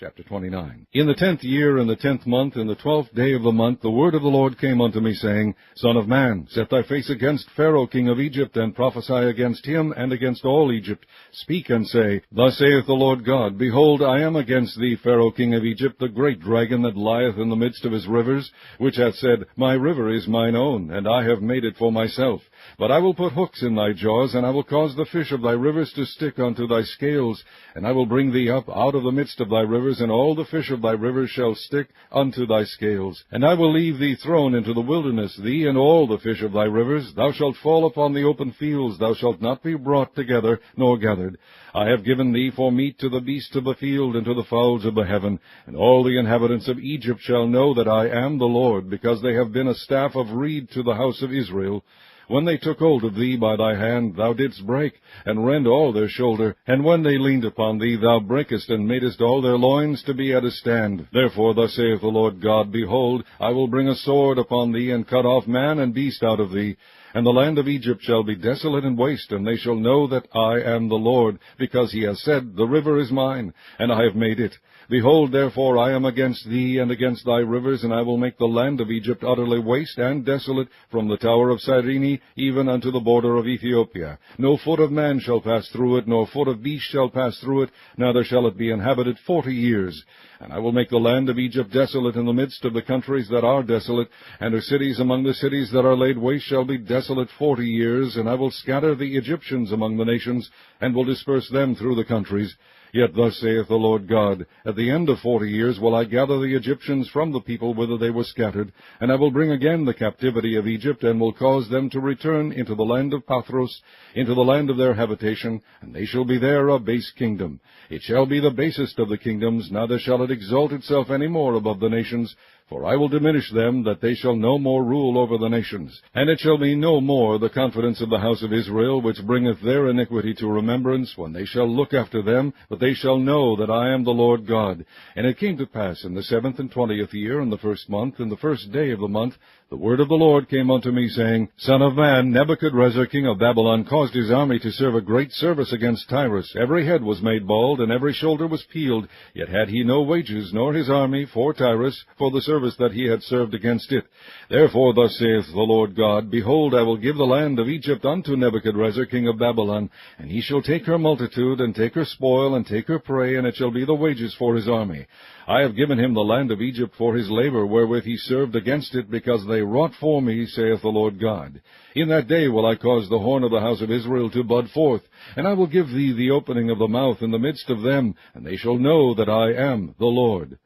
Chapter 29. In the 10th year, in the 10th month, in the 12th day of the month, the word of the Lord came unto me, saying, Son of man, set thy face against Pharaoh king of Egypt, and prophesy against him, and against all Egypt. Speak and say, Thus saith the Lord God, Behold, I am against thee, Pharaoh king of Egypt, the great dragon that lieth in the midst of his rivers, which hath said, My river is mine own, and I have made it for myself. But I will put hooks in thy jaws, and I will cause the fish of thy rivers to stick unto thy scales, and I will bring thee up out of the midst of thy rivers, and all the fish of thy rivers shall stick unto thy scales. And I will leave thee thrown into the wilderness, thee and all the fish of thy rivers. Thou shalt fall upon the open fields, thou shalt not be brought together, nor gathered. I have given thee for meat to the beasts of the field, and to the fowls of the heaven. And all the inhabitants of Egypt shall know that I am the Lord, because they have been a staff of reed to the house of Israel. When they took hold of thee by thy hand, thou didst break, and rend all their shoulder. And when they leaned upon thee, thou breakest, and madest all their loins to be at a stand. Therefore thus saith the Lord God, Behold, I will bring a sword upon thee, and cut off man and beast out of thee. And the land of Egypt shall be desolate and waste, and they shall know that I am the Lord, because he has said, The river is mine, and I have made it. Behold, therefore, I am against thee and against thy rivers, and I will make the land of Egypt utterly waste and desolate, from the tower of Cyrene even unto the border of Ethiopia. No foot of man shall pass through it, nor foot of beast shall pass through it, neither shall it be inhabited 40 years. And I will make the land of Egypt desolate in the midst of the countries that are desolate, and her cities among the cities that are laid waste shall be desolate 40 years, and I will scatter the Egyptians among the nations, and will disperse them through the countries. Yet thus saith the Lord God, At the end of 40 years will I gather the Egyptians from the people whither they were scattered, and I will bring again the captivity of Egypt, and will cause them to return into the land of Pathros, into the land of their habitation, and they shall be there a base kingdom. It shall be the basest of the kingdoms, neither shall it exalt itself any more above the nations, for I will diminish them, that they shall no more rule over the nations. And it shall be no more the confidence of the house of Israel, which bringeth their iniquity to remembrance, when they shall look after them, but they shall know that I am the Lord God. And it came to pass in the 7th and 20th year, in the 1st month, in the 1st day of the month, the word of the Lord came unto me, saying, Son of man, Nebuchadrezzar king of Babylon caused his army to serve a great service against Tyrus. Every head was made bald, and every shoulder was peeled. Yet had he no wages, nor his army, for Tyrus, for the service that he had served against it. Therefore thus saith the Lord God, Behold, I will give the land of Egypt unto Nebuchadrezzar king of Babylon, and he shall take her multitude, and take her spoil, and take her prey, and it shall be the wages for his army. I have given him the land of Egypt for his labor, wherewith he served against it, because they wrought for me, saith the Lord God. In that day will I cause the horn of the house of Israel to bud forth, and I will give thee the opening of the mouth in the midst of them, and they shall know that I am the Lord.